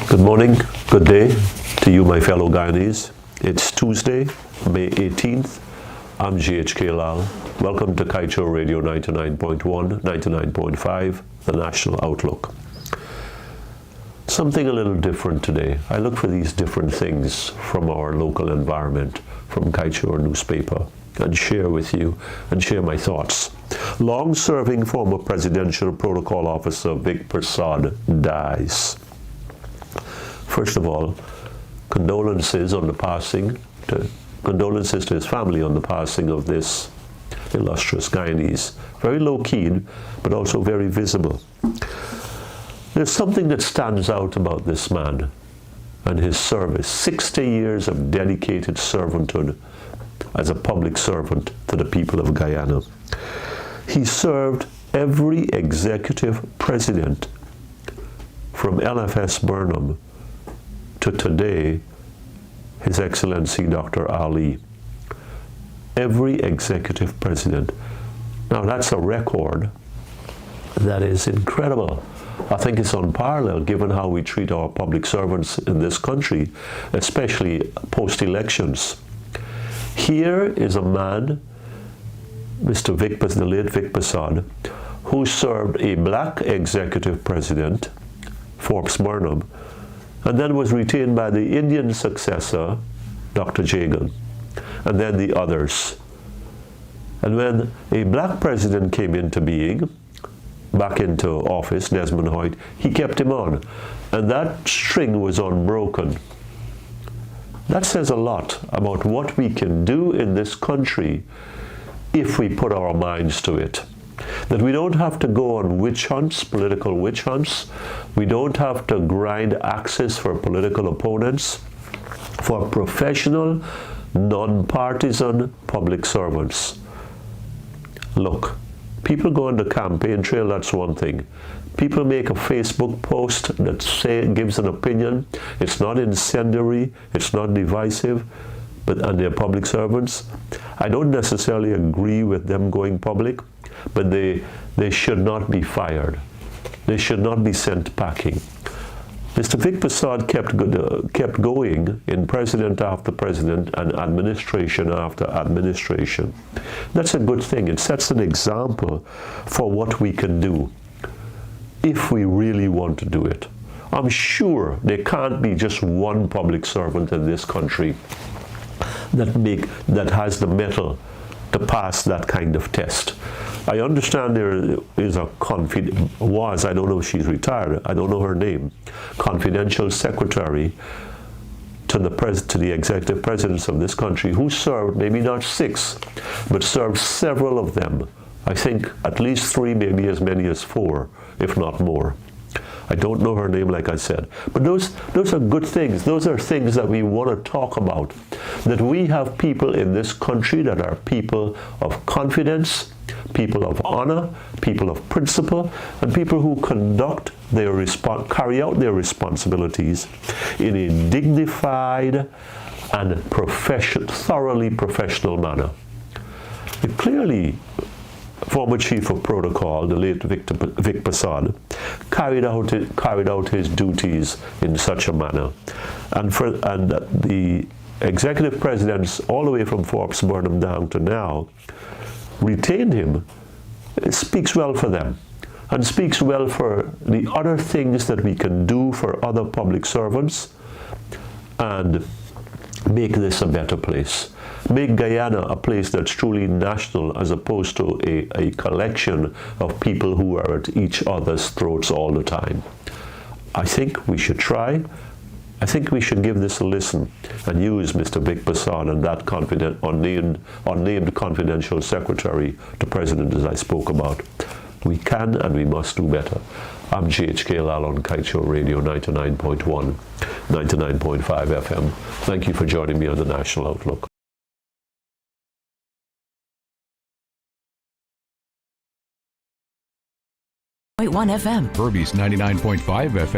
Good morning, good day to you, my fellow Guyanese. It's Tuesday, May 18th. I'm GHK Lall. Welcome to Kaieteur Radio 99.1, 99.5, the National Outlook. Something a little different today. I look for these different things from our local environment, from Kaieteur newspaper, and share with you and share my thoughts. Long-serving former presidential protocol officer Vic Prasad dies. First of all, condolences to his family on the passing of this illustrious Guyanese. Very low-key, but also very visible. There's something that stands out about this man and his service. 60 years of dedicated servanthood as a public servant to the people of Guyana. He served every executive president from LFS Burnham to today, His Excellency Dr. Ali. Every executive president. Now that's a record that is incredible. I think it's unparalleled given how we treat our public servants in this country, especially post-elections. Here is a man, Mr. Vic, the late Vic Prasad, who served a black executive president, Forbes Burnham, and then was retained by the Indian successor, Dr. Jagan, and then the others. And when a black president came into being, back into office, Desmond Hoyt, he kept him on. And that string was unbroken. That says a lot about what we can do in this country if we put our minds to it. That we don't have to go on witch hunts, political witch hunts. We don't have to grind axes for political opponents, for professional, non-partisan public servants. Look, people go on the campaign trail, that's one thing. People make a Facebook post that gives an opinion. It's not incendiary, it's not divisive, and they're public servants. I don't necessarily agree with them going public, but they should not be fired. They should not be sent packing. Mr. Vic Prasad kept going in president after president and administration after administration. That's a good thing. It sets an example for what we can do if we really want to do it. I'm sure there can't be just one public servant in this country that has the mettle to pass that kind of test. I understand there is a I don't know if she's retired, I don't know her name, confidential secretary to the executive presidents of this country who served maybe not 6, but served several of them. I think at least 3, maybe as many as 4, if not more. I don't know her name, like I said. But those are good things. Those are things that we want to talk about. That we have people in this country that are people of confidence, people of honor, people of principle, and people who carry out their responsibilities in a dignified and thoroughly professional manner. It clearly, former chief of protocol, the late Vic Prasad, carried out his duties in such a manner, and the executive presidents, all the way from Forbes Burnham down to now, retained him. It speaks well for them, and speaks well for the other things that we can do for other public servants, and make this a better place. Make Guyana a place that's truly national as opposed to a collection of people who are at each other's throats all the time. I think we should try. I think we should give this a listen and use Mr. Vic Prasad and that unnamed confidential secretary to President as I spoke about. We can and we must do better. I'm GHK Lall on Kaieteur Radio 99.1, 99.5 FM. Thank you for joining me on the National Outlook. 1 FM. Furby's 99.5 FM.